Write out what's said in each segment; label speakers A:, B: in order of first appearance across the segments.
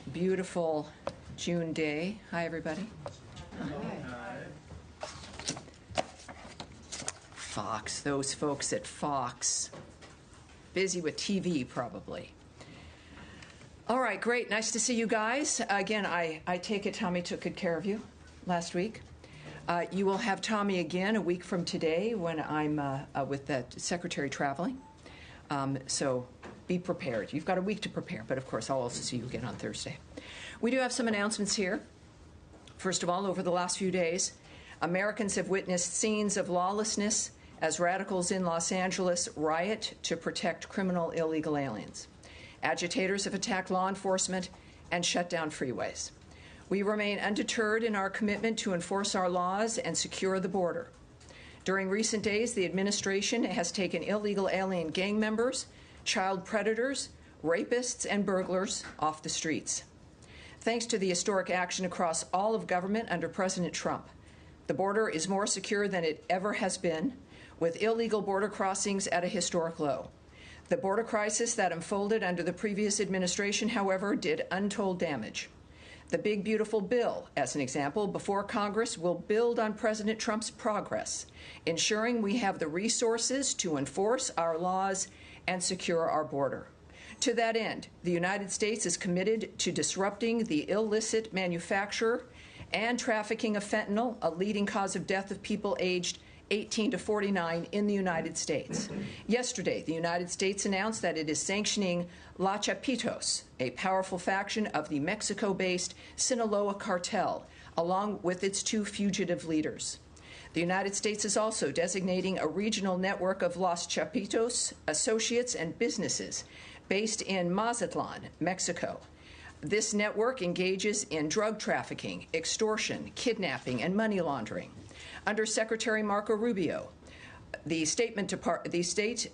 A: beautiful June day. Hi, everybody. Fox, those folks at Fox. Busy with TV, probably. All right, great. Nice to see you guys. Again, I take it Tommy took good care of you last week. You will have Tommy again a week from today when I'm with the secretary traveling. So be prepared. You've got a week to prepare, but of course I'll also see you again on Thursday. We do have some announcements here. First of all, over the last few days, Americans have witnessed scenes of lawlessness as radicals in Los Angeles riot to protect criminal illegal aliens. Agitators have attacked law enforcement and shut down freeways. We remain undeterred in our commitment to enforce our laws and secure the border. During recent days, the administration has taken illegal alien gang members, child predators, rapists, and burglars off the streets. Thanks to the historic action across all of government under President Trump, the border is more secure than it ever has been, with illegal border crossings at a historic low. The border crisis that unfolded under the previous administration, however, did untold damage. The Big Beautiful Bill, as an example, before Congress will build on President Trump's progress, ensuring we have the resources to enforce our laws and secure our border. To that end, the United States is committed to disrupting the illicit manufacture and trafficking of fentanyl, a leading cause of death of people aged 18 to 49 in the United States. Yesterday, the United States announced that it is sanctioning La Chapitos, a powerful faction of the Mexico-based Sinaloa cartel, along with its two fugitive leaders. The United States is also designating a regional network of Los Chapitos associates and businesses based in Mazatlan, Mexico. This network engages in drug trafficking, extortion, kidnapping, and money laundering. Under Secretary Marco Rubio, the State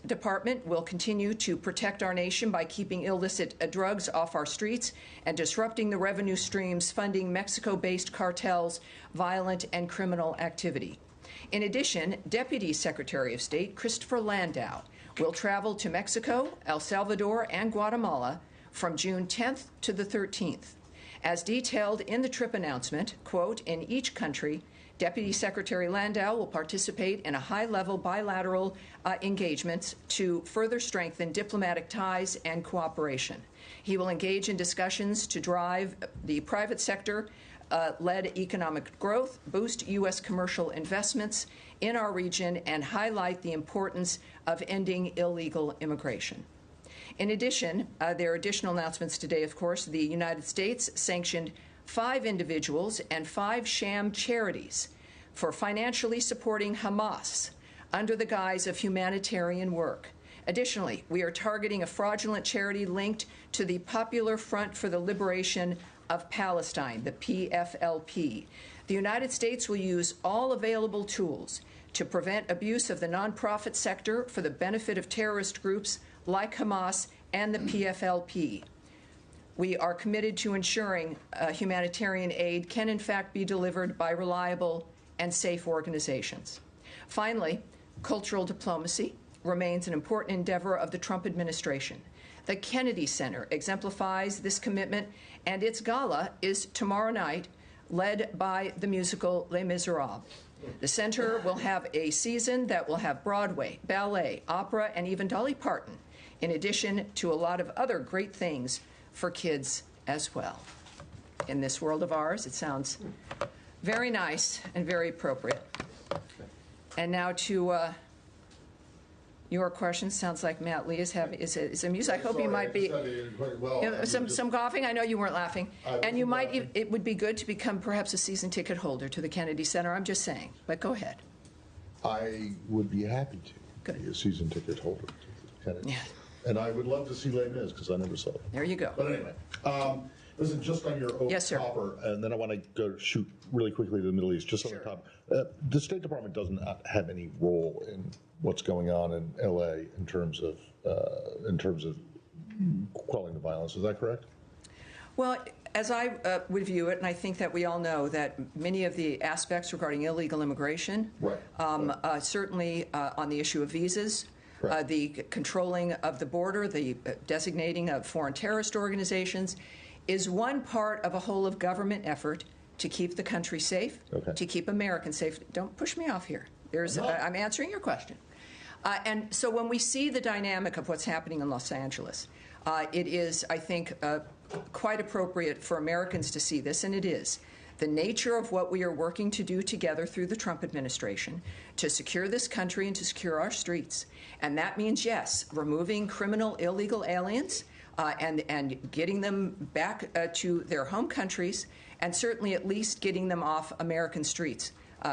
A: Department will continue to protect our nation by keeping illicit drugs off our streets and disrupting the revenue streams funding Mexico-based cartels' violent and criminal activity. In addition, Deputy Secretary of State Christopher Landau will travel to Mexico, El Salvador, and Guatemala from June 10th to the 13th. As detailed in the trip announcement, quote, in each country, Deputy Secretary Landau will participate in a high-level bilateral engagements to further strengthen diplomatic ties and cooperation. He will engage in discussions to drive the private sector led economic growth, boost U.S. commercial investments in our region, and highlight the importance of ending illegal immigration. In addition, there are additional announcements today, of course. The United States sanctioned 5 individuals and 5 sham charities for financially supporting Hamas under the guise of humanitarian work. Additionally, we are targeting a fraudulent charity linked to the Popular Front for the Liberation of Palestine, the PFLP. The United States will use all available tools to prevent abuse of the nonprofit sector for the benefit of terrorist groups like Hamas and the PFLP. We are committed to ensuring humanitarian aid can in fact be delivered by reliable and safe organizations. Finally, cultural diplomacy remains an important endeavor of the Trump administration. The Kennedy Center exemplifies this commitment, and its gala is tomorrow night, led by the musical Les Miserables. The center will have a season that will have Broadway, ballet, opera, and even Dolly Parton, in addition to a lot of other great things for kids as well. In this world of ours, it sounds very nice and very appropriate. And now to your question. Sounds like Matt Lee is amused. I hope you might be some coughing. I know you weren't laughing. And you might, it would be good to become perhaps a season ticket holder to the Kennedy Center. I'm just saying, but go ahead.
B: I would be happy to be a season ticket holder to the Kennedy.
A: Yeah.
B: And I would love to see Les Mis because I never saw it.
A: There you go.
B: But anyway, listen, just on your copper, and then I want to go shoot really quickly to the Middle East, just on the top. The State Department doesn't have any role in what's going on in L.A. in terms of quelling the violence. Is that correct?
A: Well, as I would view it, and I think that we all know that many of the aspects regarding illegal immigration, certainly on the issue of visas, the controlling of the border, the designating of foreign terrorist organizations, is one part of a whole of government effort to keep the country safe, to keep Americans safe. Don't push me off here. I'm answering your question. And so when we see the dynamic of what's happening in Los Angeles, it is, I think, quite appropriate for Americans to see this, and it is. The nature of what we are working to do together through the Trump administration to secure this country and to secure our streets. And that means, yes, removing criminal illegal aliens and getting them back to their home countries, and certainly at least getting them off American streets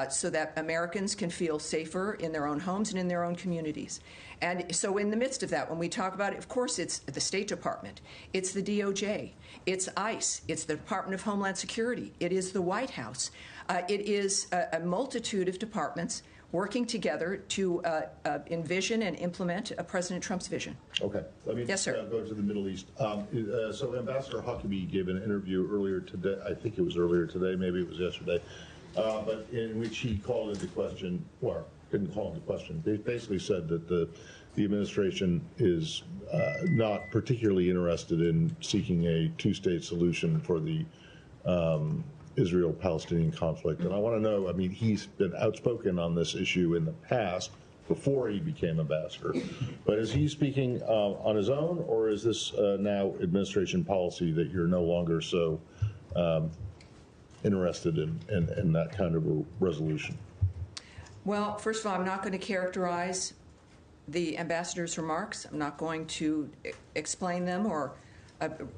A: so that Americans can feel safer in their own homes and in their own communities. And so in the midst of that, when we talk about it, of course, it's the State Department, it's the DOJ, it's ICE, it's the Department of Homeland Security, it is the White House. It is a multitude of departments working together to envision and implement President Trump's vision.
B: Okay. Let me
A: yes, sir.
B: Go to the Middle East. So Ambassador Huckabee gave an interview earlier today. I think it was earlier today, maybe it was yesterday, but in which he called into question, or didn't call into question, they basically said that the administration is not particularly interested in seeking a two-state solution for the Israel-Palestinian conflict. And I want to know, I mean, he's been outspoken on this issue in the past, before he became ambassador. But is he speaking on his own, or is this now administration policy that you're no longer so interested in that kind of a resolution?
A: Well, first of all, I'm not going to characterize the ambassador's remarks. I'm not going to explain them or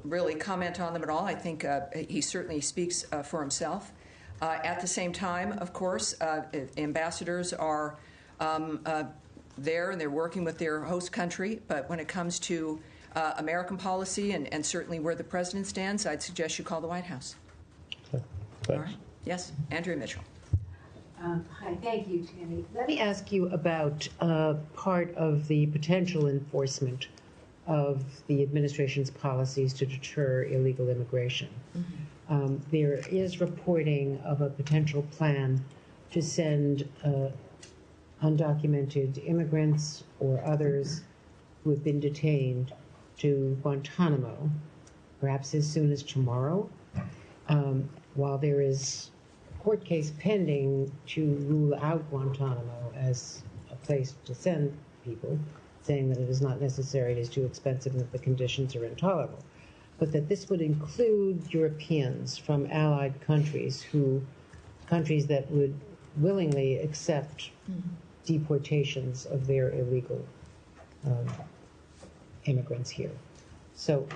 A: really comment on them at all. I think he certainly speaks for himself. At the same time, of course, ambassadors are there and they're working with their host country. But when it comes to American policy and certainly where the president stands, I'd suggest you call the White House.
B: Okay. Thanks.
A: All right. Yes, Andrea Mitchell.
C: Hi, thank you, Tammy. Let me ask you about part of the potential enforcement of the administration's policies to deter illegal immigration. Mm-hmm. There is reporting of a potential plan to send undocumented immigrants or others who have been detained to Guantanamo, perhaps as soon as tomorrow, while there is a court case pending to rule out Guantanamo as a place to send people, saying that it is not necessary, it is too expensive, and that the conditions are intolerable. But that this would include Europeans from allied countries, countries that would willingly accept deportations of their illegal immigrants here. So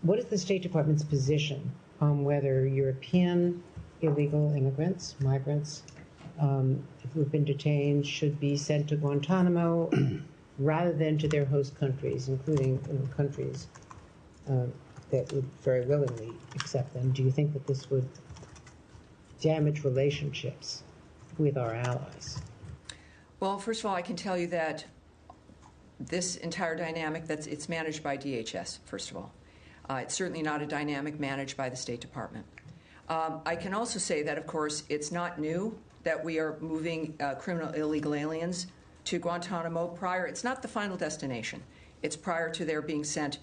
C: what is the State Department's position on whether European illegal immigrants, migrants, who have been detained should be sent to Guantanamo rather than to their host countries, including countries that would very willingly accept them? Do you think that this would damage relationships with our allies?
A: Well, first of all, I can tell you that this entire dynamic, it's managed by DHS, first of all. It's certainly not a dynamic managed by the State Department. I can also say that, of course, it's not new that we are moving criminal illegal aliens to Guantanamo prior. It's not the final destination. It's prior to their being sent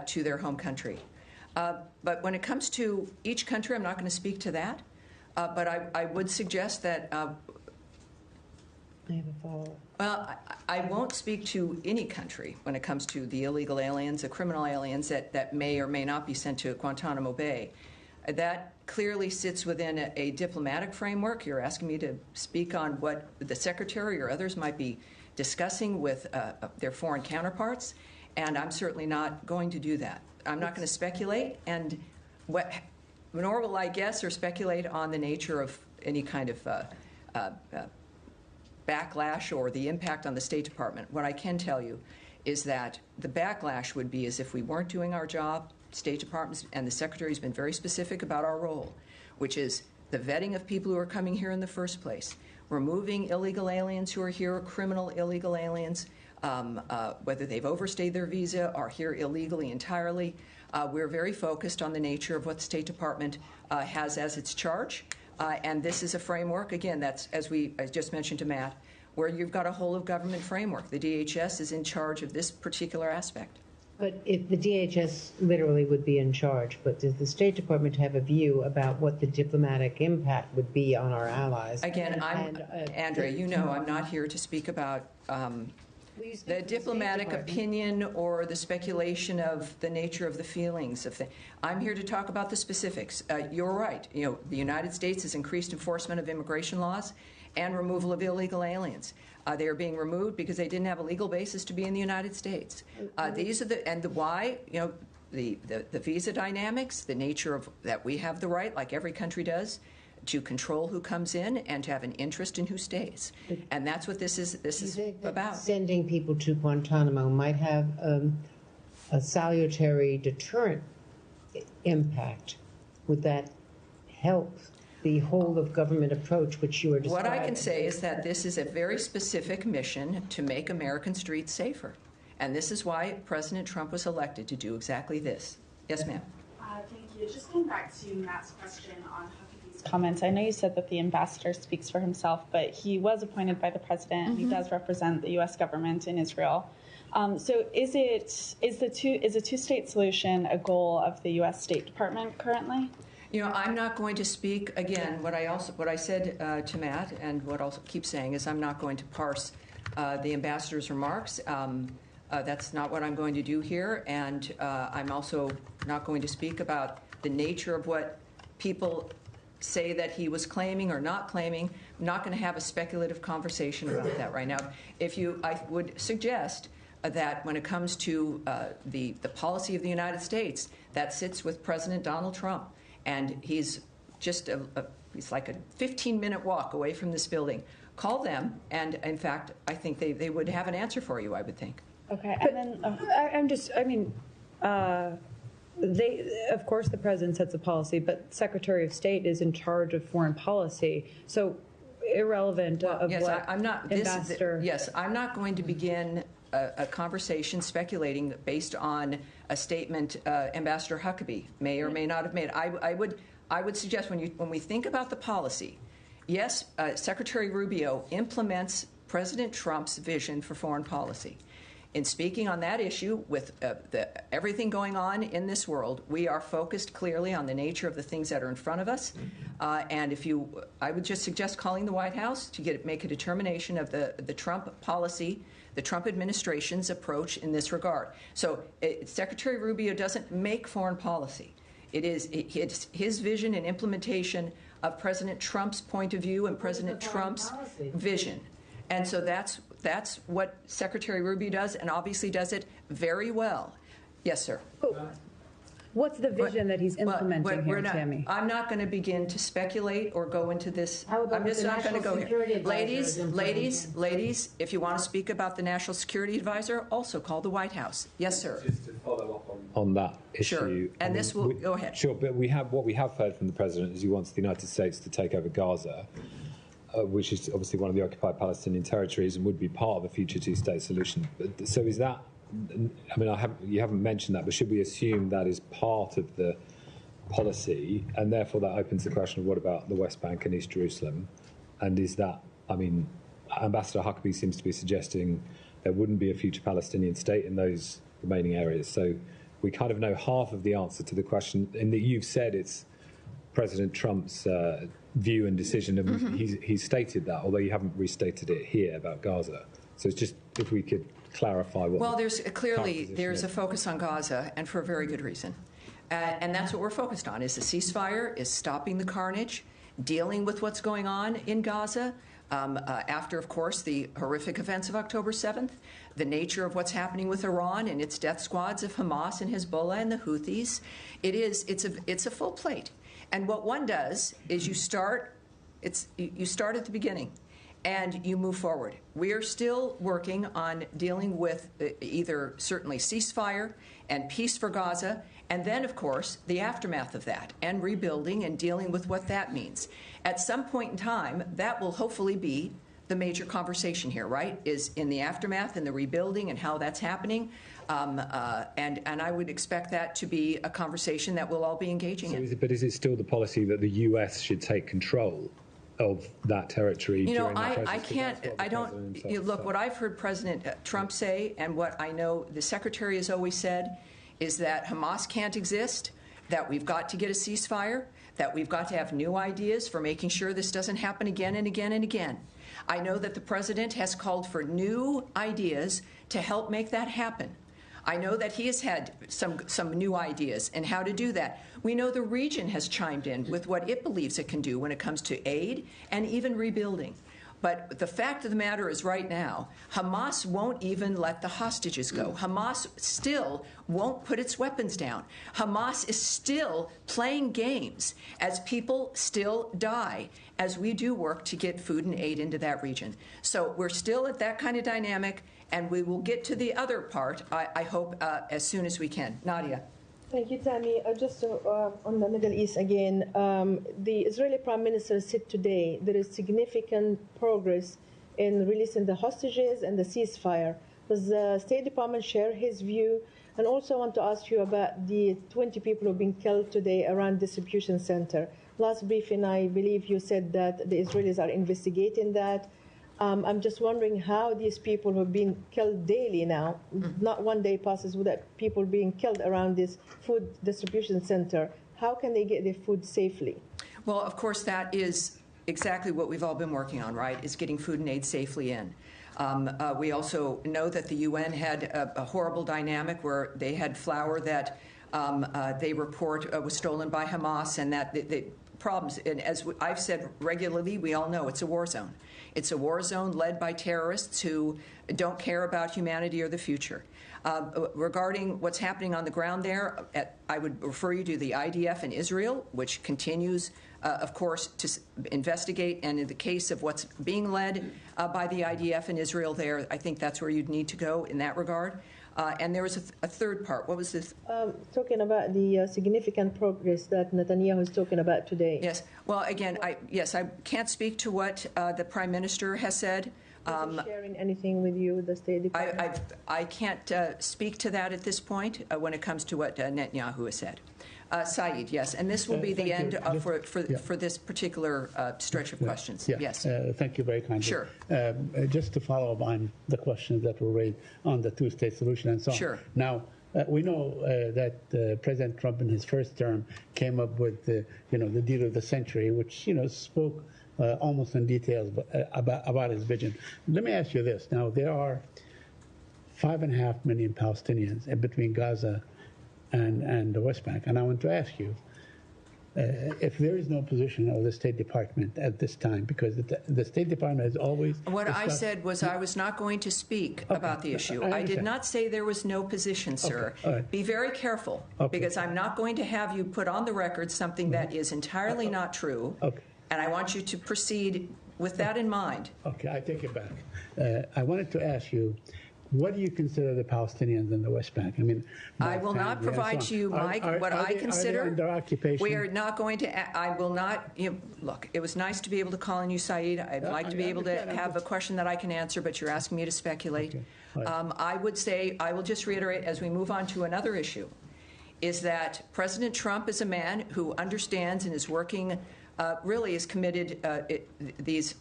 A: to their home country. But when it comes to each country, I'm not going to speak to that. But I would suggest that
C: I have a follow-up.
A: Well, I won't speak to any country when it comes to the illegal aliens, the criminal aliens that may or may not be sent to Guantanamo Bay. That clearly sits within a diplomatic framework. You're asking me to speak on what the Secretary or others might be discussing with their foreign counterparts, and I'm certainly not going to do that. I'm not going to speculate, and nor will I guess or speculate on the nature of any kind of backlash or the impact on the State Department. What I can tell you is that the backlash would be as if we weren't doing our job. State Department and the Secretary has been very specific about our role, which is the vetting of people who are coming here in the first place, removing illegal aliens who are here, criminal illegal aliens, whether they've overstayed their visa, are here illegally entirely. We're very focused on the nature of what the State Department has as its charge. And this is a framework, again, that's, as I just mentioned to Matt, where you've got a whole of government framework. The DHS is in charge of this particular aspect.
C: But if the DHS literally would be in charge, but does the State Department have a view about what the diplomatic impact would be on our allies?
A: Again, Andrea, you know I'm not here to speak about the diplomatic opinion or the speculation of the nature of the feelings of things. I'm here to talk about the specifics. You're right. You know, the United States has increased enforcement of immigration laws and removal of illegal aliens. They are being removed because they didn't have a legal basis to be in the United States. These are the why, you know, the visa dynamics, the nature of that we have the right, like every country does, to control who comes in and to have an interest in who stays. And that's what this is about.
C: Sending people to Guantanamo might have a salutary deterrent impact. Would that help the whole of government approach which you are describing?
A: What I can say is that this is a very specific mission to make American streets safer. And this is why President Trump was elected, to do exactly this. Yes, ma'am.
D: Thank you. Just going back to Matt's question on Huckabee's comments, I know you said that the ambassador speaks for himself, but he was appointed by the president. Mm-hmm. He does represent the U.S. government in Israel. So is a two-state solution a goal of the U.S. State Department currently?
A: You know, I'm not going to speak again. What I said to Matt, and what I'll keep saying, is I'm not going to parse the ambassador's remarks. That's not what I'm going to do here, and I'm also not going to speak about the nature of what people say that he was claiming or not claiming. I'm not going to have a speculative conversation about that right now. I would suggest that when it comes to the policy of the United States, that sits with President Donald Trump. And he's just he's like a 15-minute walk away from this building. Call them, and in fact, I think they would have an answer for you, I would think.
D: Okay, and then
E: of course, the president sets the policy, but Secretary of State is in charge of foreign policy. So irrelevant of
A: yes,
E: what
A: I'm not.
E: ambassador.
A: Yes, I'm not going to begin a conversation speculating based on a statement Ambassador Huckabee may or may not have made. I would suggest when we think about the policy, yes, Secretary Rubio implements President Trump's vision for foreign policy. In speaking on that issue, with everything going on in this world, we are focused clearly on the nature of the things that are in front of us. And I would just suggest calling the White House to make a determination of the Trump policy, the Trump administration's approach in this regard. So Secretary Rubio doesn't make foreign policy. It's his vision and implementation of President Trump's point of view and President Trump's vision. And so that's what Secretary Rubio does, and obviously does it very well. Yes, sir.
E: What's the vision that he's implementing here, Tammy?
A: I'm not going to begin to speculate or go into this.
C: I'm just not going to go here.
A: Ladies, if you want to speak about the National Security Advisor, also call the White House. Yes, sir.
F: Just to follow up on that issue.
A: Sure. And this will go ahead.
F: Sure, but what we have heard from the president is he wants the United States to take over Gaza, which is obviously one of the occupied Palestinian territories and would be part of a future two-state solution. So is that? I mean, you haven't mentioned that, but should we assume that is part of the policy, and therefore that opens the question of what about the West Bank and East Jerusalem? And is that? I mean, Ambassador Huckabee seems to be suggesting there wouldn't be a future Palestinian state in those remaining areas. So we kind of know half of the answer to the question, in that you've said it's President Trump's view and decision, and he's stated that, although you haven't restated it here about Gaza. So it's just if we could clarify what.
A: Well, there's a focus on Gaza, and for a very good reason, and that's what we're focused on: is the ceasefire, is stopping the carnage, dealing with what's going on in Gaza. After, of course, the horrific events of October 7th, the nature of what's happening with Iran and its death squads of Hamas and Hezbollah and the Houthis, it's a full plate. And what one does is you start at the beginning, and you move forward. We are still working on dealing with either certainly ceasefire and peace for Gaza, and then, of course, the aftermath of that, and rebuilding and dealing with what that means. At some point in time, that will hopefully be the major conversation here, right, is in the aftermath and the rebuilding and how that's happening. And I would expect that to be a conversation that we'll all be engaging in.
F: But is it still the policy that the U.S. should take control of that territory.
A: You know,
F: during that process,
A: I
F: 'cause
A: can't,
F: that's what the
A: I don't,
F: president himself
A: you look,
F: said.
A: what I've heard President Trump say and what I know the Secretary has always said is that Hamas can't exist, that we've got to get a ceasefire, that we've got to have new ideas for making sure this doesn't happen again and again and again. I know that the President has called for new ideas to help make that happen. I know that he has had some new ideas and how to do that. We know the region has chimed in with what it believes it can do when it comes to aid and even rebuilding. But the fact of the matter is right now, Hamas won't even let the hostages go. Hamas still won't put its weapons down. Hamas is still playing games as people still die as we do work to get food and aid into that region. So we're still at that kind of dynamic, and we will get to the other part, I hope, as soon as we can. Nadia.
G: Thank you, Tammy. Just on the Middle East again, the Israeli Prime Minister said today there is significant progress in releasing the hostages and the ceasefire. Does the State Department share his view? And also I want to ask you about the 20 people who have been killed today around distribution center. Last briefing, I believe you said that the Israelis are investigating that. I'm just wondering how these people who have been killed daily now, not one day passes without people being killed around this food distribution center, how can they get their food safely?
A: Well, of course, that is exactly what we've all been working on, right, is getting food and aid safely in. We also know that the UN had a horrible dynamic where they had flour that they report was stolen by Hamas, and that the problems, and as I've said regularly, we all know it's a war zone. It's a war zone led by terrorists who don't care about humanity or the future. Regarding what's happening on the ground there, I would refer you to the IDF in Israel, which continues, of course, to investigate. And in the case of what's being led by the IDF in Israel there, I think that's where you'd need to go in that regard. And there was a third part. What was this?
G: Talking about the significant progress that Netanyahu is talking about today.
A: Yes. Well, again, I can't speak to what the Prime Minister has said.
G: Is he sharing anything with you, the State Department?
A: I can't speak to that at this point when it comes to what Netanyahu has said. Saeed, yes, and this will be the end for this particular stretch of questions.
H: Yeah.
A: Yes.
H: Thank you very kindly.
A: Sure.
H: Just to follow up on the questions that were raised on the two-state solution and so on.
A: Sure.
H: Now, we know that President Trump in his first term came up with the deal of the century, which spoke almost in details about his vision. Let me ask you this. Now, there are 5.5 million Palestinians in between Gaza and the West Bank. And I want to ask you, if there is no position of the State Department at this time, because the State Department has always...
A: What I said was I was not going to speak about the issue. I did not say there was no position, sir.
H: Okay. All right.
A: Be very careful, because I'm not going to have you put on the record something that is entirely not true.
H: Okay.
A: And I want you to proceed with that in mind.
H: Okay, I take it back. I wanted to ask you, what do you consider the Palestinians in the West Bank? I mean,
A: I will not provide to you, Mike, what I consider.
H: Are they under occupation?
A: We are not going to. I will not. Look, it was nice to be able to call on you, Saeed. I'd like to be able to have a question that I can answer, but you're asking me to speculate.
H: Okay. Right.
A: I would say, I will just reiterate as we move on to another issue, is that President Trump is a man who understands and is working, really is committed these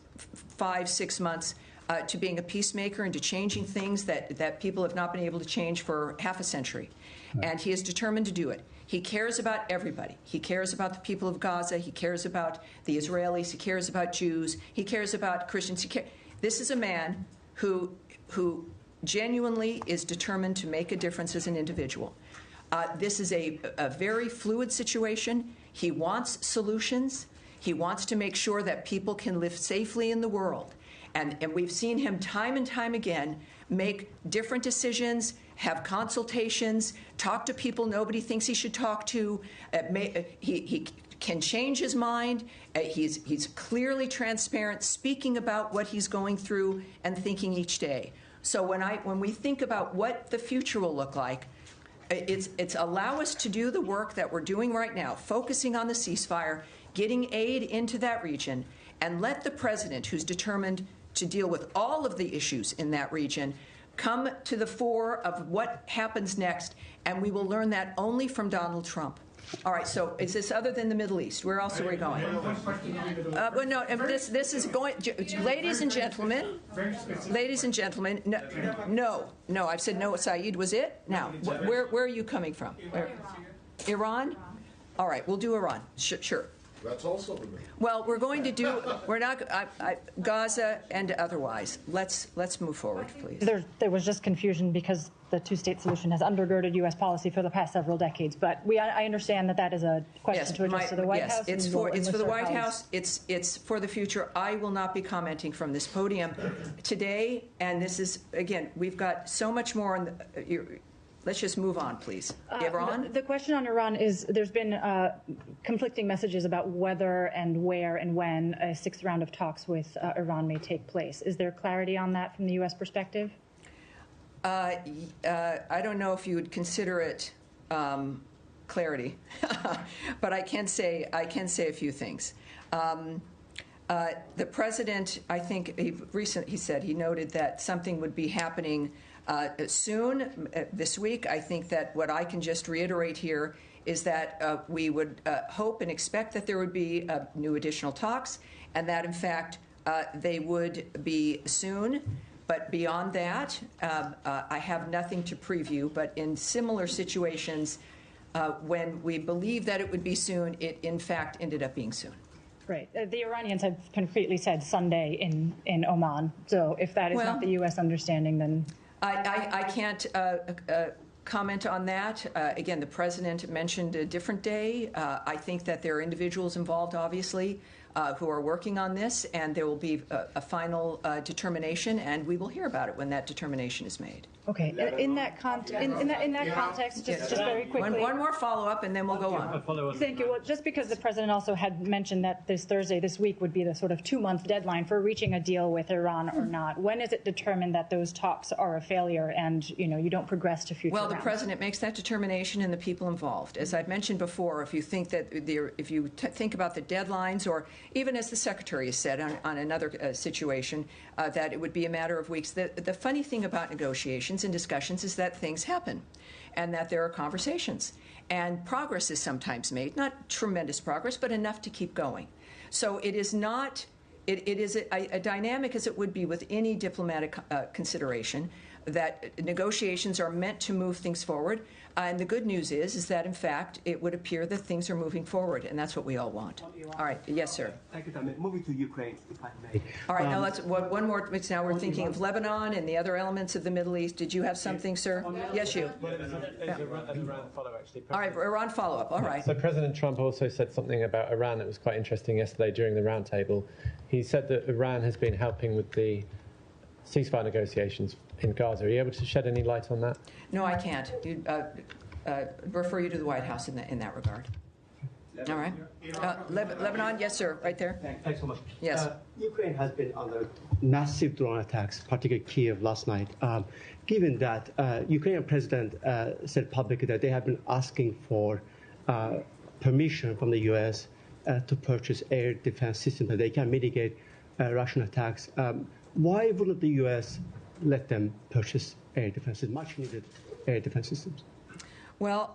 A: 5-6 months to being a peacemaker and to changing things that people have not been able to change for half a century. Right. And he is determined to do it. He cares about everybody. He cares about the people of Gaza. He cares about the Israelis. He cares about Jews. He cares about Christians. This is a man who genuinely is determined to make a difference as an individual. This is a very fluid situation. He wants solutions. He wants to make sure that people can live safely in the world. And we've seen him time and time again make different decisions, have consultations, talk to people nobody thinks he should talk to. He can change his mind. He's clearly transparent, speaking about what he's going through and thinking each day. So when we think about what the future will look like, it's allow us to do the work that we're doing right now, focusing on the ceasefire, getting aid into that region, and let the president, who's determined to deal with all of the issues in that region, come to the fore of what happens next, and we will learn that only from Donald Trump. All right, so is this other than the Middle East? Where else are we going? Well, no, this is going, ladies and gentlemen, no, I've said no, Saeed was it? Now, where are you coming from? Iran? All right, we'll do Iran, sure.
B: That's also the Middle East.
A: Well, we're not, Gaza and otherwise. Let's move forward, please.
I: There was just confusion because the two-state solution has undergirded U.S. policy for the past several decades. But I understand that is a question to address to the White House.
A: Yes, it's for the White House. It's for the future. I will not be commenting from this podium today. And this is, again, we've got so much more on let's just move on, please. Iran?
I: The question on Iran is there's been conflicting messages about whether and where and when a sixth round of talks with Iran may take place. Is there clarity on that from the U.S. perspective?
A: I don't know if you would consider it clarity, but I can say a few things. The president, I think, he noted that something would be happening soon this week. I think that what I can just reiterate here is that we would hope and expect that there would be new additional talks, and that in fact they would be soon. But beyond that, I have nothing to preview. But in similar situations, when we believe that it would be soon, it in fact ended up being soon.
I: Right. The Iranians have concretely said Sunday in Oman. So if that is not the U.S. understanding, then
A: I can't comment on that. Again, the president mentioned a different day. I think that there are individuals involved, obviously, who are working on this, and there will be a final determination, and we will hear about it when that determination is made.
I: Okay. In that context, just very quickly.
A: One more follow-up, and then we'll go on.
I: Thank you. Well, just because the president also had mentioned that this week, would be the sort of 2-month deadline for reaching a deal with Iran or not. When is it determined that those talks are a failure and you don't progress to future rounds?
A: Well, the president makes that determination, and the people involved. As I've mentioned before, if you think that think about the deadlines, or even as the secretary has said on another situation, that it would be a matter of weeks. The funny thing about negotiations and discussions is that things happen, and that there are conversations, and progress is sometimes made. Not tremendous progress, but enough to keep going. So it is not. It is a dynamic as it would be with any diplomatic consideration, that negotiations are meant to move things forward. And the good news is that, in fact, it would appear that things are moving forward, and that's what we all want. All right. Yes, sir.
J: Thank you, Tammy. Moving to Ukraine, if I may.
A: All right. Now, let's one more. Now we're thinking of Lebanon and the other elements of the Middle East. Did you have something, sir? Yes, you. All right. Iran follow-up. All right.
K: So President Trump also said something about Iran that was quite interesting yesterday during the roundtable. He said that Iran has been helping with the ceasefire negotiations in Gaza. Are you able to shed any light on that?
A: No, I can't. Refer you to the White House in that regard. All right. Lebanon, yes, sir, right there.
J: Thanks so much.
A: Yes.
J: Ukraine has been under massive drone attacks, particularly Kiev last night. Given that, Ukrainian president said publicly that they have been asking for permission from the U.S. To purchase air defense systems that they can mitigate Russian attacks. Why wouldn't the U.S. let them purchase air defenses, much needed air defense systems?
A: Well,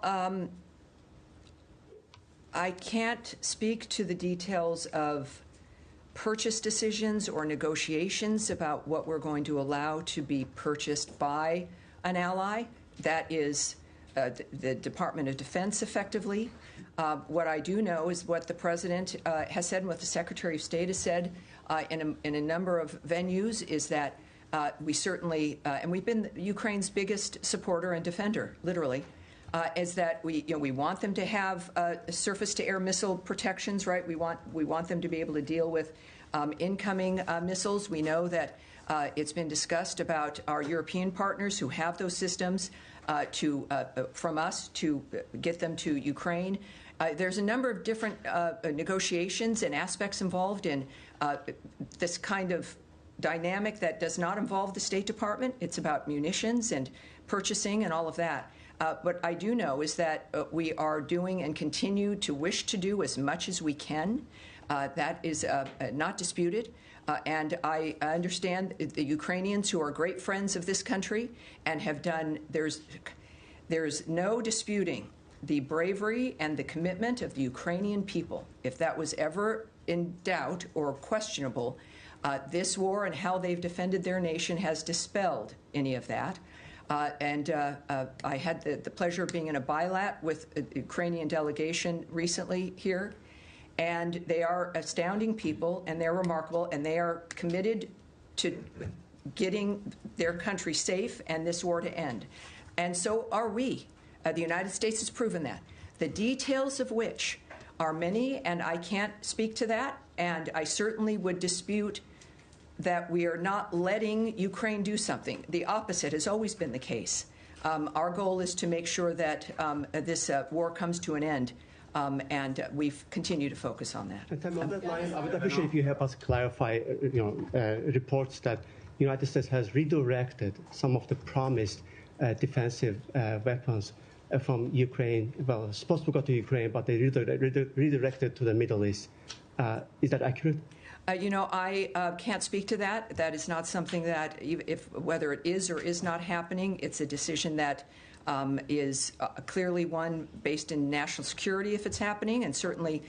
A: I can't speak to the details of purchase decisions or negotiations about what we're going to allow to be purchased by an ally. That is the Department of Defense, effectively. What I do know is what the President has said and what the Secretary of State has said in a number of venues is that we certainly, and we've been Ukraine's biggest supporter and defender, literally, is that we want them to have surface-to-air missile protections, right? We want them to be able to deal with incoming missiles. We know that it's been discussed about our European partners who have those systems from us to get them to Ukraine. There's a number of different negotiations and aspects involved in this kind of dynamic that does not involve the State Department. It's about munitions and purchasing and all of that. What I do know is that we are doing and continue to wish to do as much as we can. That is not disputed. And I understand the Ukrainians, who are great friends of this country and have done, there's no disputing the bravery and the commitment of the Ukrainian people. If that was ever in doubt or questionable, this war and how they've defended their nation has dispelled any of that. I had the pleasure of being in a bilat with a Ukrainian delegation recently here, and they are astounding people, and they're remarkable, and they are committed to getting their country safe and this war to end. And so are we. The United States has proven that. The details of which are many, and I can't speak to that, and I certainly would dispute that we are not letting Ukraine do something. The opposite has always been the case. Our goal is to make sure that this war comes to an end, and we've continued to focus on that.
J: On that line, I would appreciate if you help us clarify, reports that the United States has redirected some of the promised defensive weapons from Ukraine. Well, supposed to go to Ukraine, but they redirected to the Middle East. Is that accurate?
A: I can't speak to that. That is not something that, whether it is or is not happening, it's a decision that is clearly one based in national security if it's happening, and certainly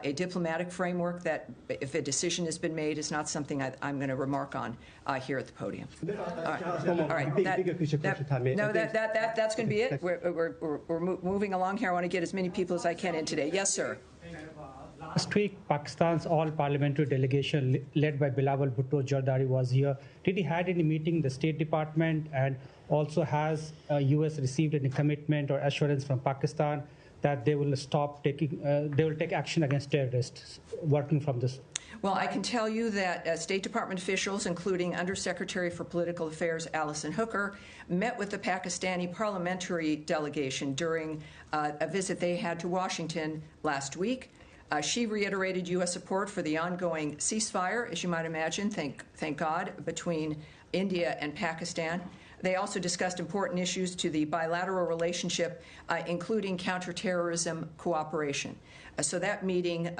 A: a diplomatic framework that, if a decision has been made, is not something I'm going to remark on here at the podium. All right. That's going to be it. We're moving along here. I want to get as many people as I can in today. Yes, sir.
L: Last week, Pakistan's all-parliamentary delegation led by Bilawal Bhutto Zardari was here. Did he had any meeting in the State Department, and also has U.S. received any commitment or assurance from Pakistan that they will stop taking, they will take action against terrorists working from this?
A: Well, I can tell you that State Department officials, including Undersecretary for Political Affairs Alison Hooker, met with the Pakistani parliamentary delegation during a visit they had to Washington last week. She reiterated U.S. support for the ongoing ceasefire, as you might imagine, thank God, between India and Pakistan. They also discussed important issues to the bilateral relationship, including counterterrorism cooperation. So that meeting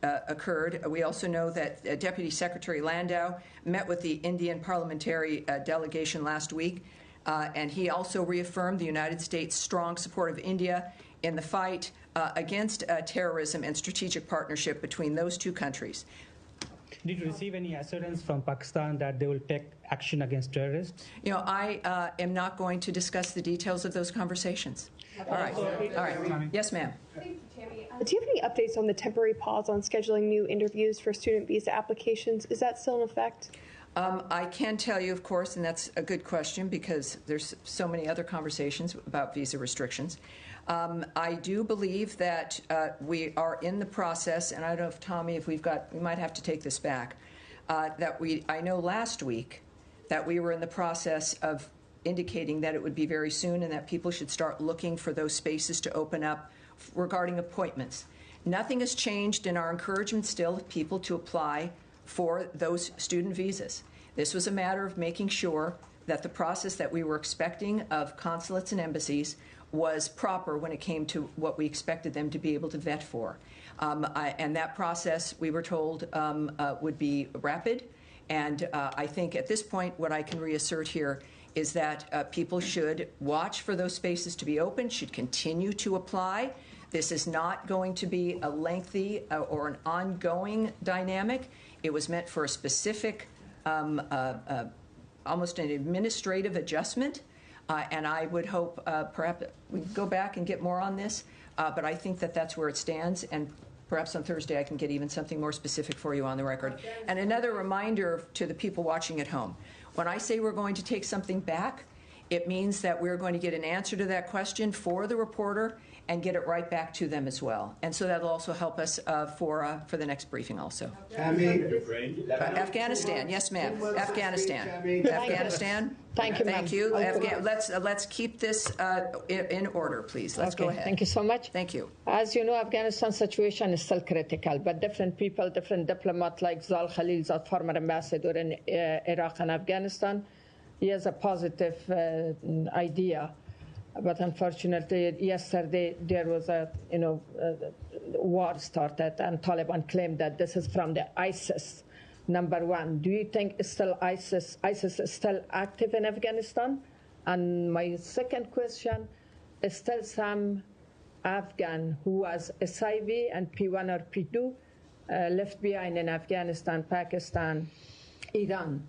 A: occurred. We also know that Deputy Secretary Landau met with the Indian parliamentary delegation last week, and he also reaffirmed the United States' strong support of India in the fight against terrorism and strategic partnership between those two countries.
L: Did you receive any assurance from Pakistan that they will take action against terrorists?
A: I am not going to discuss the details of those conversations. All right. Yes, ma'am.
M: Thank you, Tammy. Do you have any updates on the temporary pause on scheduling new interviews for student visa applications? Is that still in effect?
A: I can tell you, of course, and that's a good question because there's so many other conversations about visa restrictions. I do believe that we are in the process, and I don't know if, Tommy, we might have to take this back, I know last week that we were in the process of indicating that it would be very soon and that people should start looking for those spaces to open up regarding appointments. Nothing has changed in our encouragement still of people to apply for those student visas. This was a matter of making sure that the process that we were expecting of consulates and embassies was proper when it came to what we expected them to be able to vet for. And that process, we were told, would be rapid. And I think at this point, what I can reassert here is that people should watch for those spaces to be open, should continue to apply. This is not going to be a lengthy or an ongoing dynamic. It was meant for a specific, almost an administrative adjustment. And I would hope perhaps we can go back and get more on this, but I think that that's where it stands, and perhaps on Thursday I can get even something more specific for you on the record. And another reminder to the people watching at home, when I say we're going to take something back, it means that we're going to get an answer to that question for the reporter and get it right back to them as well. And so that'll also help us for the next briefing also. Afghanistan, yes, ma'am. Afghanistan. Afghanistan.
N: Thank you, ma'am.
A: Thank you. Let's keep this in order, please. Let's go ahead.
N: Thank you so much.
A: Thank you.
N: As you know, Afghanistan situation is still critical, but different people, different diplomats like Zal Khalil, the former ambassador in Iraq and Afghanistan, he has a positive idea. But unfortunately, yesterday there was a war started, and Taliban claimed that this is from the ISIS. Number one, do you think it's still ISIS is still active in Afghanistan? And my second question is still some Afghan who was SIV and P1 or P2 left behind in Afghanistan, Pakistan, Iran.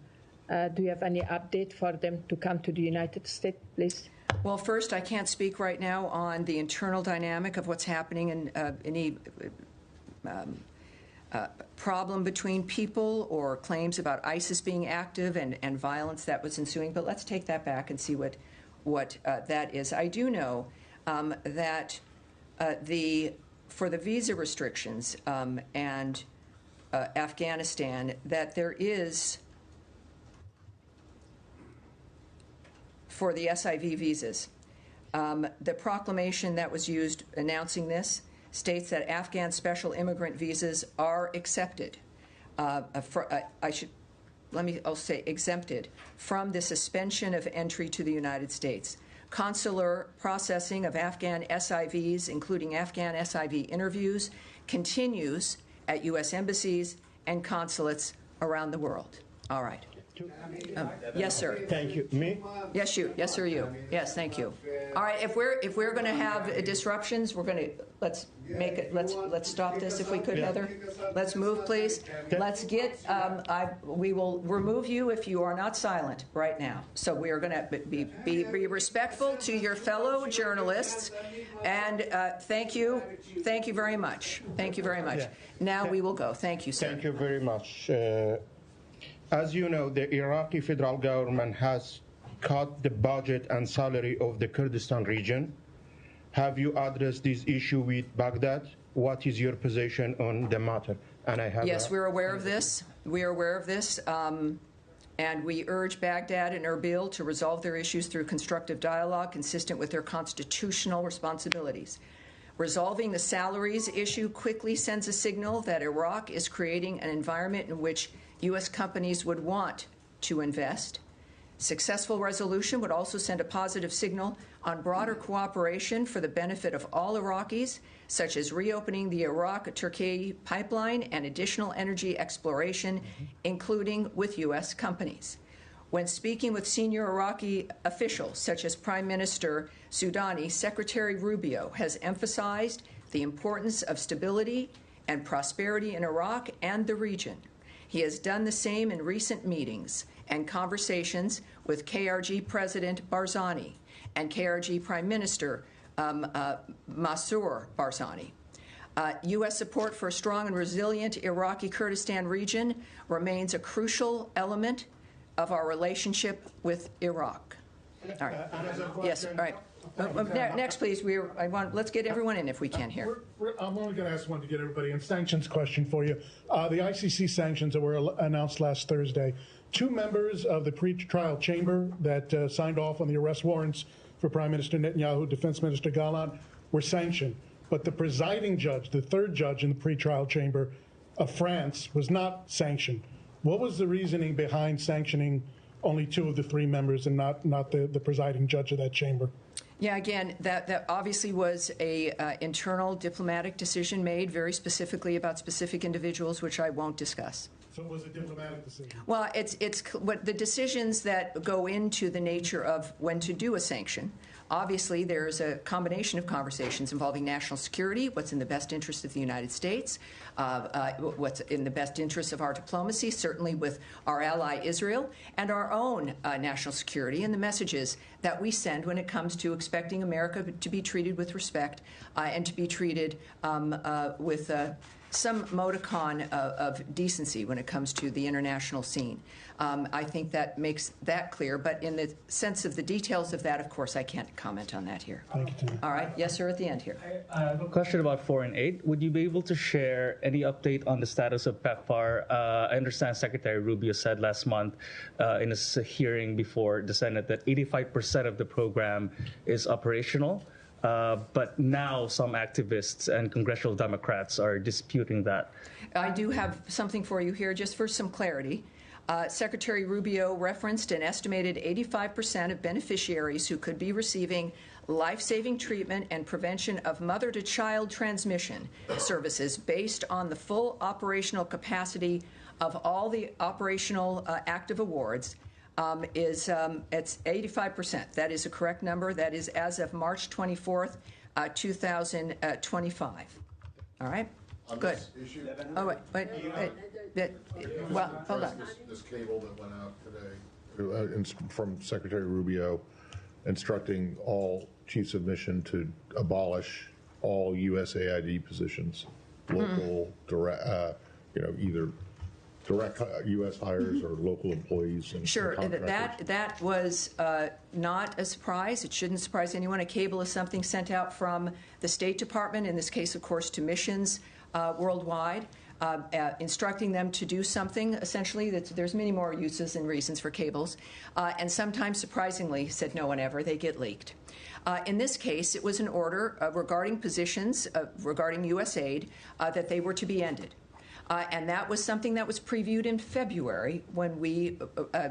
N: Do you have any update for them to come to the United States, please?
A: Well, first, I can't speak right now on the internal dynamic of what's happening in any problem between people or claims about ISIS being active and violence that was ensuing. But let's take that back and see what that is. I do know that for the visa restrictions and Afghanistan, that there is, for the SIV visas, the proclamation that was used announcing this states that Afghan special immigrant visas are accepted. I'll say exempted from the suspension of entry to the United States. Consular processing of Afghan SIVs, including Afghan SIV interviews, continues at U.S. embassies and consulates around the world. All right. Yes, sir.
O: Thank you. Me?
A: Yes, you. Yes, sir. You. Yes, thank you. All right. If we're going to have disruptions, we're going to let's stop this if we could, Heather. Let's move, please. Let's get. We will remove you if you are not silent right now. So we are going to be respectful to your fellow journalists, and thank you very much. Thank you very much.
O: Yeah.
A: Now we will go. Thank you, sir.
O: Thank you very much. As you know, the Iraqi federal government has cut the budget and salary of the Kurdistan region. Have you addressed this issue with Baghdad? What is your position on the matter? And I have
A: yes, we're aware of this. We are aware of this. And we urge Baghdad and Erbil to resolve their issues through constructive dialogue consistent with their constitutional responsibilities. Resolving the salaries issue quickly sends a signal that Iraq is creating an environment in which U.S. companies would want to invest. Successful resolution would also send a positive signal on broader cooperation for the benefit of all Iraqis, such as reopening the Iraq-Turkey pipeline and additional energy exploration, including with U.S. companies. When speaking with senior Iraqi officials, such as Prime Minister Soudani, Secretary Rubio has emphasized the importance of stability and prosperity in Iraq and the region. He has done the same in recent meetings and conversations with KRG President Barzani and KRG Prime Minister Mansour Barzani. U.S. support for a strong and resilient Iraqi Kurdistan region remains a crucial element of our relationship with Iraq. All right. Yes, all right. Next, please. Let's get everyone in if we can here.
P: I'm only going to ask one to get everybody in. Sanctions question for you. The ICC sanctions that were announced last Thursday. 2 members of the pre-trial chamber that signed off on the arrest warrants for Prime Minister Netanyahu, Defense Minister Gallant, were sanctioned. But the presiding judge, the 3rd judge in the pre-trial chamber of France, was not sanctioned. What was the reasoning behind sanctioning only 2 of the 3 members and not the presiding judge of that chamber?
A: Yeah, again, that obviously was a internal diplomatic decision made very specifically about specific individuals, which I won't discuss.
P: So it was a diplomatic decision?
A: Well, it's what the decisions that go into the nature of when to do a sanction. Obviously, there's a combination of conversations involving national security, what's in the best interest of the United States, what's in the best interest of our diplomacy, certainly with our ally Israel, and our own national security and the messages that we send when it comes to expecting America to be treated with respect and to be treated with some modicon of decency when it comes to the international scene. I think that makes that clear, but in the sense of the details of that, of course, I can't comment on that here.
P: Thank you, Tina.
A: All right. Yes, sir, at the end here.
Q: I have a question about foreign aid. Would you be able to share any update on the status of PEPFAR? I understand Secretary Rubio said last month in a hearing before the Senate that 85% of the program is operational. But now some activists and congressional Democrats are disputing that.
A: I do have something for you here, just for some clarity. Secretary Rubio referenced an estimated 85% of beneficiaries who could be receiving life-saving treatment and prevention of mother-to-child transmission services based on the full operational capacity of all the operational active awards. It's 85%. That is a correct number. That is as of March 24th, 2025. All right? Good. Oh, wait. Well, hold on.
B: This cable that went out today from Secretary Rubio instructing all chiefs of mission to abolish all USAID positions, local, direct, either direct U.S. hires or local employees. And
A: sure, that was not a surprise. It shouldn't surprise anyone. A cable is something sent out from the State Department, in this case, of course, to missions worldwide, instructing them to do something, essentially. There's many more uses and reasons for cables. And sometimes, surprisingly, said no one ever, they get leaked. In this case, it was an order regarding positions, regarding U.S. aid, that they were to be ended. And that was something that was previewed in February when we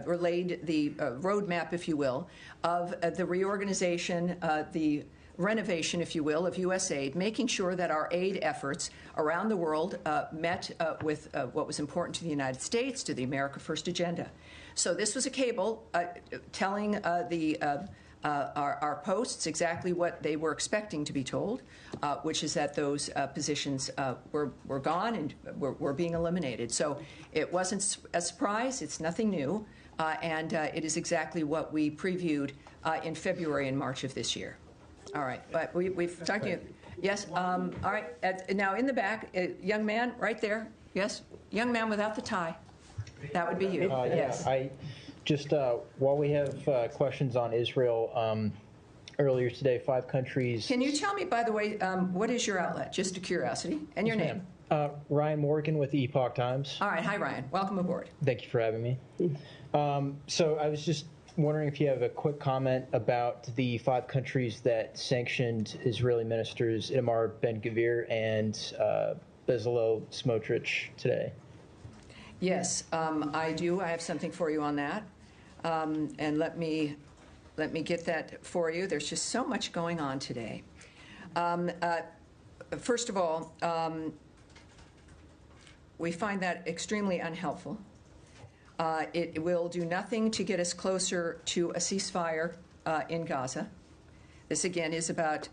A: relayed the roadmap, if you will, of the reorganization, the renovation, if you will, of U.S. aid, making sure that our aid efforts around the world met with what was important to the United States, to the America First agenda. So this was a cable telling our posts exactly what they were expecting to be told, which is that those positions were gone and were being eliminated. So it wasn't a surprise. It's nothing new. And it is exactly what we previewed in February and March of this year. All right. But we've talked to you. Yes. All right. Now, in the back, young man right there. Yes. Young man without the tie. That would be you. Yes.
R: Just while we have questions on Israel, earlier today, 5 countries.
A: Can you tell me, by the way, what is your outlet? Just a curiosity. And your name?
R: Ryan Morgan with the Epoch Times.
A: All right. Hi, Ryan. Welcome aboard.
R: Thank you for having me. So I was just wondering if you have a quick comment about the 5 countries that sanctioned Israeli ministers Itamar Ben-Gvir and Bezalel Smotrich today.
A: Yes, I do. I have something for you on that. And let me get that for you. There's just so much going on today. First of all, we find that extremely unhelpful. It will do nothing to get us closer to a ceasefire in Gaza. This, again, is about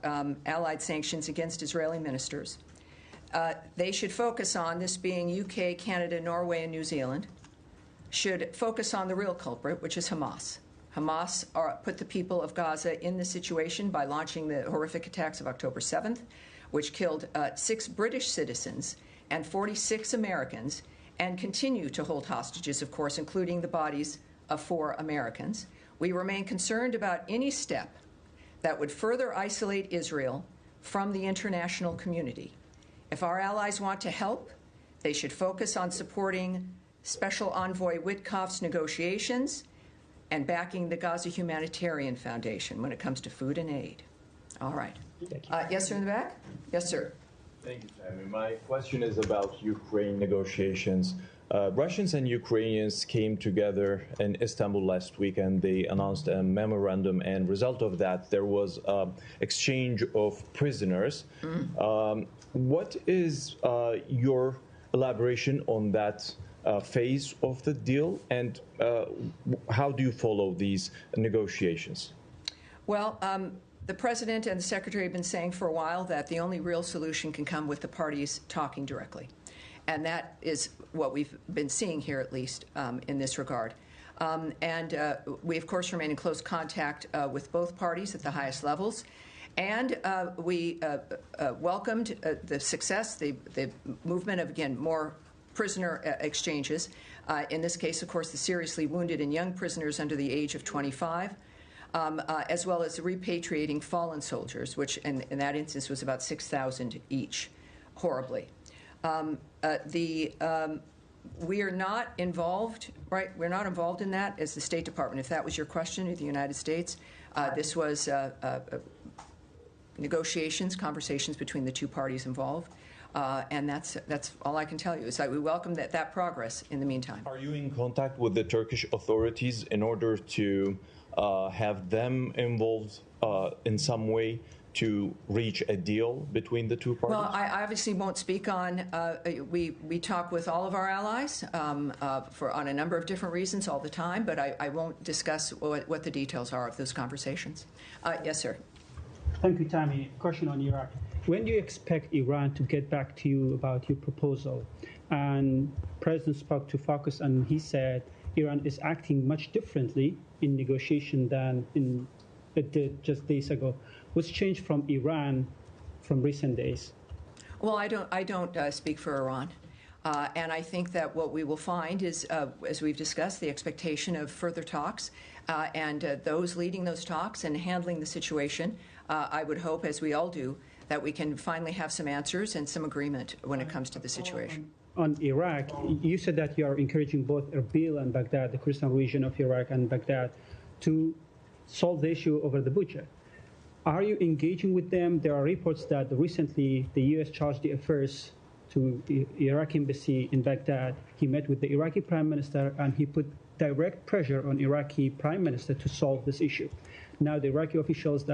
A: Allied sanctions against Israeli ministers. They should focus on, this being UK, Canada, Norway, and New Zealand, should focus on the real culprit, which is Hamas. Hamas put the people of Gaza in this situation by launching the horrific attacks of October 7th, which killed 6 British citizens and 46 Americans, and continue to hold hostages, of course, including the bodies of 4 Americans. We remain concerned about any step that would further isolate Israel from the international community. If our allies want to help, they should focus on supporting Special Envoy Witkoff's negotiations and backing the Gaza Humanitarian Foundation when it comes to food and aid. All right. Yes, sir, in the back? Yes, sir.
S: Thank you, Sammy. My question is about Ukraine negotiations. Russians and Ukrainians came together in Istanbul last week and they announced a memorandum, and result of that, there was exchange of prisoners. What is your elaboration on that phase of the deal, and how do you follow these negotiations?
A: Well, the President and the Secretary have been saying for a while that the only real solution can come with the parties talking directly. And that is what we've been seeing here, at least, in this regard. We, of course, remain in close contact with both parties at the highest levels. And we welcomed the success, the movement of, again, more prisoner exchanges. In this case, of course, the seriously wounded and young prisoners under the age of 25. As well as repatriating fallen soldiers, which in that instance was about 6,000 each, horribly. We are not involved, right? We're not involved in that as the State Department, if that was your question, of the United States. This was negotiations, conversations between the 2 parties involved. And that's all I can tell you, is that we welcome that progress in the meantime.
S: Are you in contact with the Turkish authorities in order to have them involved in some way to reach a deal between the 2 parties?
A: Well, I obviously won't speak on. We talk with all of our allies on a number of different reasons all the time, but I won't discuss what the details are of those conversations. Yes, sir.
L: Thank you, Tammy. Question on Iraq. When do you expect Iran to get back to you about your proposal? And President spoke to Focus, and he said Iran is acting much differently in negotiation than it did just days ago. What's changed from Iran from recent days?
A: Well, I don't speak for Iran. And I think that what we will find is, as we've discussed, the expectation of further talks and those leading those talks and handling the situation. I would hope, as we all do, that we can finally have some answers and some agreement when it comes to the situation.
L: On Iraq, you said that you are encouraging both Erbil and Baghdad, the Kurdistan region of Iraq and Baghdad, to solve the issue over the budget. Are you engaging with them? There are reports that recently the U.S. charged the affairs to the Iraqi embassy in Baghdad. He met with the Iraqi prime minister and he put direct pressure on Iraqi prime minister to solve this issue. Now the Iraqi officials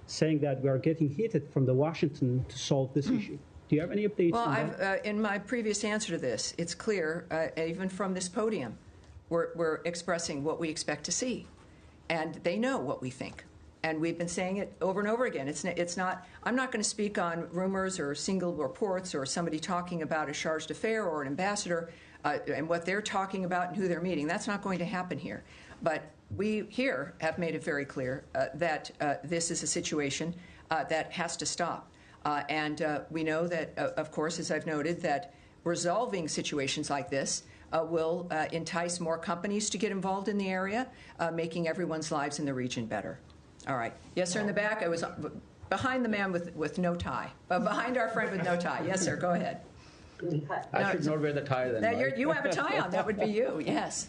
L: saying that we are getting heated from the Washington to solve this issue. Do you have any updates on that?
A: In my previous answer to this, it's clear, even from this podium, we're expressing what we expect to see. And they know what we think. And we've been saying it over and over again. It's not. I'm not going to speak on rumors or single reports or somebody talking about a chargé d'affaires or an ambassador and what they're talking about and who they're meeting. That's not going to happen here. But we here have made it very clear that this is a situation that has to stop. And we know that, of course, as I've noted, that resolving situations like this will entice more companies to get involved in the area, making everyone's lives in the region better. All right. Yes, sir, in the back. I was behind the man with no tie. Behind our friend with no tie. Yes, sir, go ahead.
T: I should not wear the tie then.
A: You have a tie on. That would be you, yes.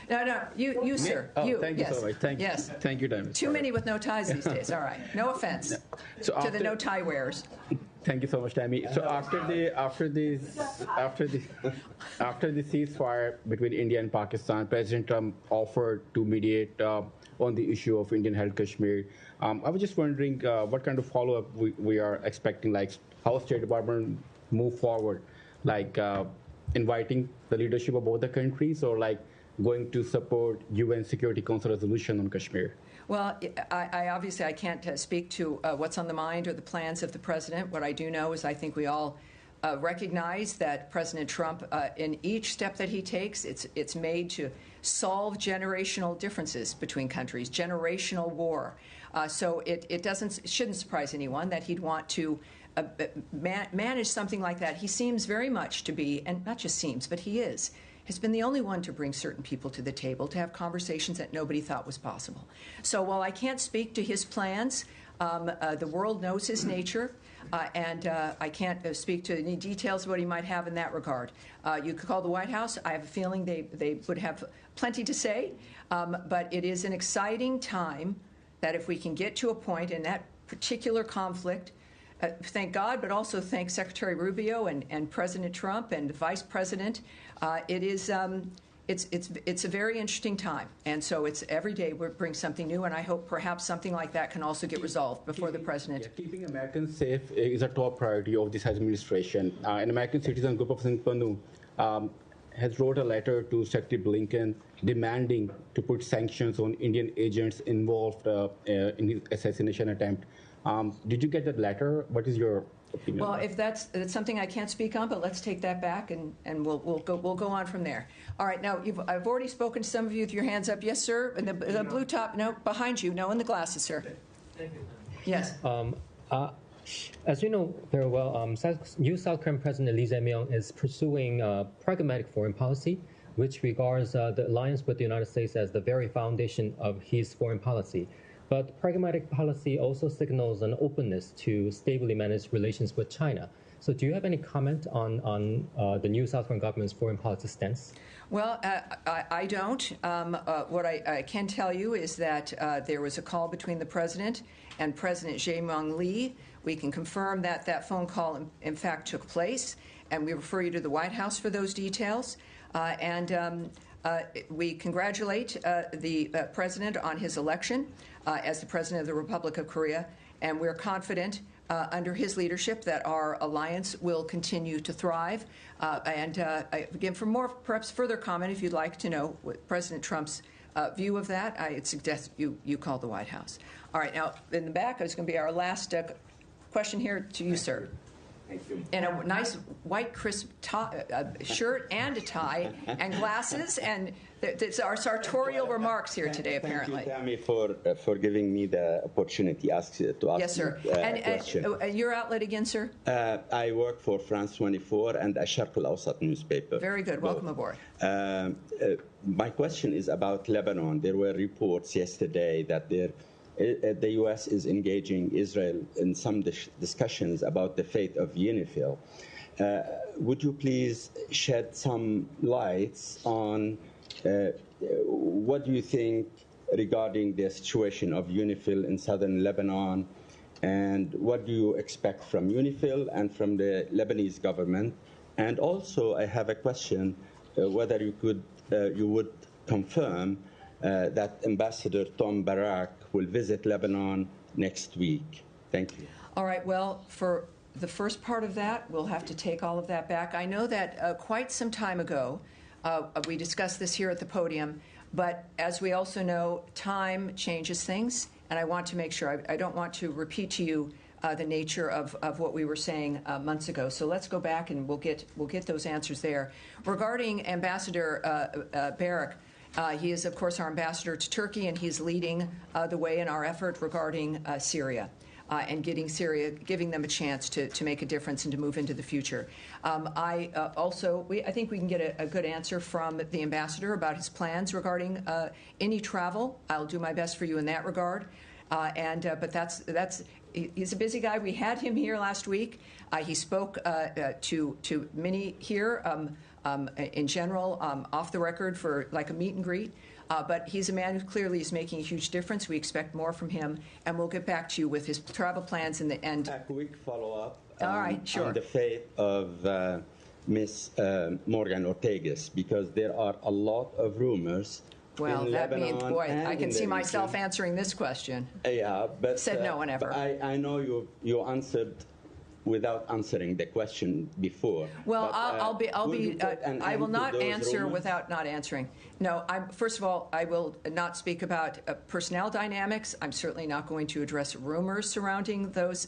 A: No, you, sir.
T: Oh,
A: you,
T: thank you so much. Thank you, Diamond.
A: Too many with no ties these days. All right. No offense to the no tie wearers.
T: Thank you so much, Tammy. So after the ceasefire between India and Pakistan, President Trump offered to mediate on the issue of Indian-held Kashmir. I was just wondering what kind of follow-up we are expecting, like how State Department move forward, like inviting the leadership of both the countries, or like going to support UN Security Council resolution on Kashmir?
A: Well, I obviously can't speak to what's on the mind or the plans of the president. What I do know is I think we all recognize that President Trump, in each step that he takes, it's made to solve generational differences between countries, generational war. So it shouldn't surprise anyone that he'd want to manage something like that. He seems very much to be, and not just seems, but he has been the only one to bring certain people to the table to have conversations that nobody thought was possible. So while I can't speak to his plans, the world knows his nature, and I can't speak to any details of what he might have in that regard. You could call the White House. I have a feeling they would have plenty to say, but it is an exciting time that if we can get to a point in that particular conflict, thank God, but also thank Secretary Rubio and President Trump and the Vice President. It's a very interesting time, and so it's every day we bring something new, and I hope perhaps something like that can also get resolved before the president.
T: Yeah, keeping Americans safe is a top priority of this administration. An American citizen, Gopal Singh Pannu, has wrote a letter to Secretary Blinken demanding to put sanctions on Indian agents involved in his assassination attempt. Did you get that letter? What is your opinion?
A: Well, if that's something I can't speak on, but let's take that back and we'll go on from there. All right, now I've already spoken to some of you with your hands up. Yes, sir. And the blue top, no, behind you, no, in the glasses, sir.
U: Thank you.
A: Yes.
U: As you know very well, new South Korean President Lee Jae-myung is pursuing pragmatic foreign policy, which regards the alliance with the United States as the very foundation of his foreign policy. But pragmatic policy also signals an openness to stably manage relations with China. So do you have any comment on the new South Korean government's foreign policy stance?
A: Well, I don't. What I can tell you is that there was a call between the president and President Jae-myung Lee. We can confirm that that phone call, in fact, took place, and we refer you to the White House for those details. We congratulate the president on his election as the president of the Republic of Korea, and we're confident under his leadership that our alliance will continue to thrive. Again, for more, perhaps further comment, if you'd like to know what President Trump's view of that, I'd suggest you call the White House. All right, now in the back is going to be our last question here to you, sir.
D: Thank you.
A: And a nice white crisp shirt and a tie and glasses, and it's our sartorial remarks here today, apparently.
D: Thank you, Tammy, for giving me the opportunity to ask
A: yes, sir. And your outlet again, sir?
D: I work for France 24 and Asharq Al-Awsat newspaper.
A: Very good. Welcome aboard.
D: My question is about Lebanon. There were reports yesterday that the U.S. is engaging Israel in some discussions about the fate of UNIFIL. Would you please shed some lights on what do you think regarding the situation of UNIFIL in southern Lebanon, and what do you expect from UNIFIL and from the Lebanese government? And also, I have a question whether you would confirm that Ambassador Tom Barak will visit Lebanon next week. Thank you.
A: All right. Well, for the first part of that, we'll have to take all of that back. I know that quite some time ago, we discussed this here at the podium, but as we also know, time changes things, and I want to make sure, I don't want to repeat to you the nature of what we were saying months ago. So let's go back and we'll get those answers there. Regarding Ambassador Barak, he is, of course, our ambassador to Turkey, and he's leading the way in our effort regarding Syria and giving them a chance to make a difference and to move into the future. I think we can get a good answer from the ambassador about his plans regarding any travel. I'll do my best for you in that regard. But he's a busy guy. We had him here last week. He spoke to many here. In general, off the record for like a meet and greet. But he's a man who clearly is making a huge difference. We expect more from him, and we'll get back to you with his travel plans in the end.
D: A quick follow-up
A: sure.
D: on the fate of Miss Morgan Ortagus, because there are a lot of rumors.
A: Well, that means, boy, I can see myself answering this question.
D: Yeah, but
A: said no one ever.
D: I know you answered without answering the question before.
A: Well,
D: but,
A: I will not answer
D: rumors?
A: without not answering. No, first of all, I will not speak about personnel dynamics. I'm certainly not going to address rumors surrounding those,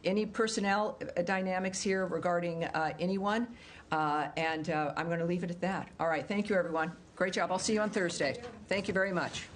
A: any personnel dynamics here regarding anyone. And I'm going to leave it at that. All right. Thank you, everyone. Great job. I'll see you on Thursday. Thank you very much.